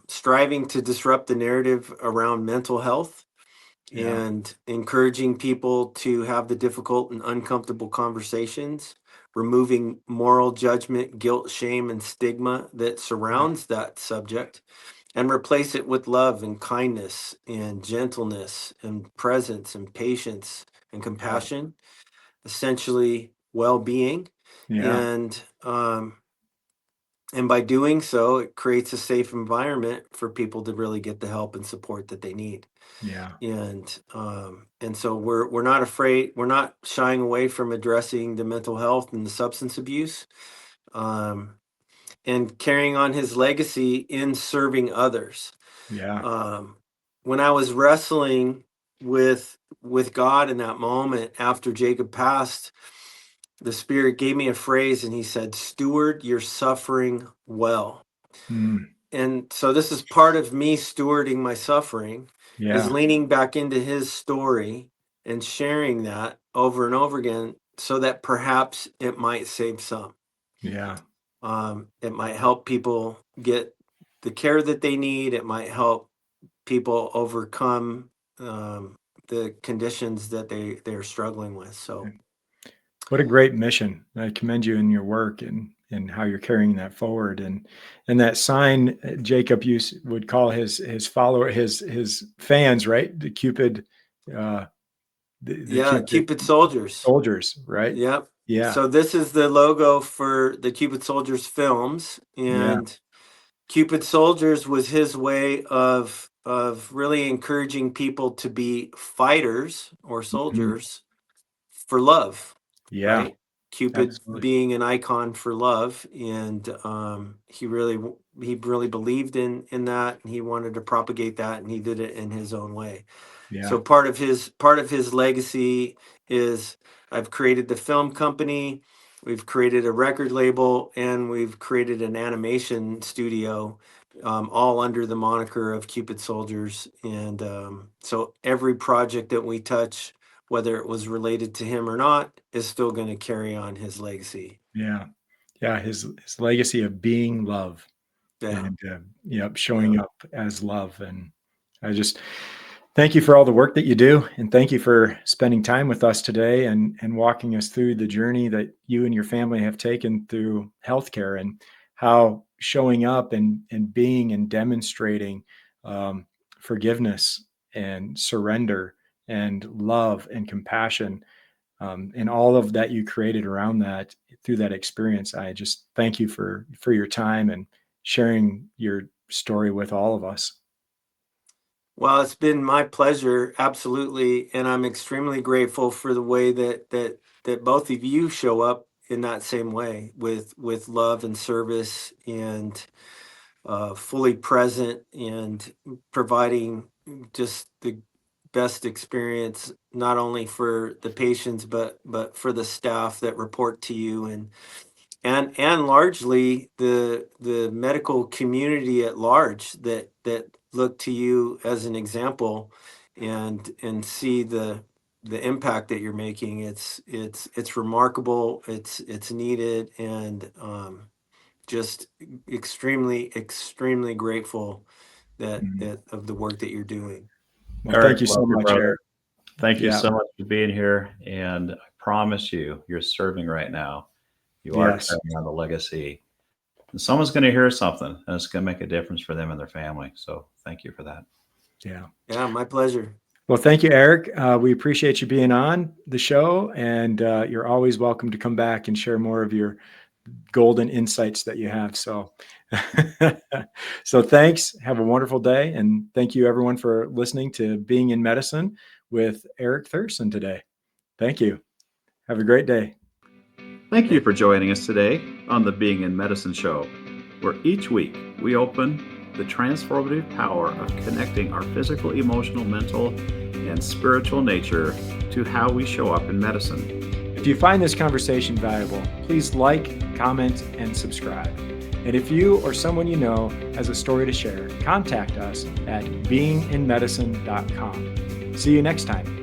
striving to disrupt the narrative around mental health Yeah. and encouraging people to have the difficult and uncomfortable conversations, removing moral judgment, guilt, shame, and stigma that Yeah. surrounds that subject, and replace it with love and kindness and gentleness and presence and patience and Yeah. compassion, essentially well-being. Yeah. And um, and by doing so, it creates a safe environment for people to really get the help and support that they need. Yeah. And so we're not afraid, we're not shying away from addressing the mental health and the substance abuse, um, and carrying on his legacy in serving others. Yeah. um, when I was wrestling with God in that moment after Jacob passed, the Spirit gave me a phrase, and he said, "Steward your suffering well." Mm. And so this is part of me stewarding my suffering, is Yeah. leaning back into his story and sharing that over and over again, so that perhaps it might save some. Yeah. It might help people get the care that they need. It might help people overcome um, the conditions that they're struggling with. So What a great mission. I commend you in your work and how you're carrying that forward. And that sign, Jacob would call his follower, his fans, right? The Cupid, uh, the yeah, Cupid Cupid soldiers. soldiers, right? Yep. Yeah. So this is the logo for the Cupid Soldiers films, Yeah. and Cupid Soldiers was his way of really encouraging people to be fighters or Mhm. soldiers for love, Yeah. right? Cupid Absolutely. being an icon for love, and he really believed in that, and he wanted to propagate that, and he did it in his own way. Yeah. So part of his legacy is, I've created the film company, we've created a record label, and we've created an animation studio, all under the moniker of Cupid Soldiers. And so every project that we touch, whether it was related to him or not, is still going to carry on his legacy. Yeah. Yeah. His legacy of being love Yeah, and yep, yeah. showing up as love. And I just thank you for all the work that you do, and thank you for spending time with us today and walking us through the journey that you and your family have taken through healthcare, and how showing up and being and demonstrating um, forgiveness and surrender and love and compassion, and all of that you created around that through that experience. I just thank you for your time and sharing your story with all of us. Well, it's been my pleasure, absolutely, and I'm extremely grateful for the way that both of you show up in that same way, with love and service, and fully present, and providing just the best experience, not only for the patients, but for the staff that report to you, and largely the medical community at large, that look to you as an example, and see the impact that you're making. It's remarkable, it's needed, and just extremely grateful Mm. that of the work that you're doing. Well, thank Eric, you love so your much, brother. Eric. Thank you Yeah. so much for being here. And I promise you, you're serving right now. You are Yes. carrying on the legacy. And someone's going to hear something, and it's going to make a difference for them and their family. So thank you for that. Yeah. Yeah, my pleasure. Well, thank you, Eric. We appreciate you being on the show, and you're always welcome to come back and share more of your golden insights that you have. So, so thanks. Have a wonderful day. And thank you everyone for listening to Being in Medicine with Erik Thureson today. Thank you. Have a great day. Thank you for joining us today on the Being in Medicine show, where each week we open the transformative power of connecting our physical, emotional, mental, and spiritual nature to how we show up in medicine. If you find this conversation valuable, please like, comment, and subscribe. And if you or someone you know has a story to share, contact us at beinginmedicine.com. See you next time.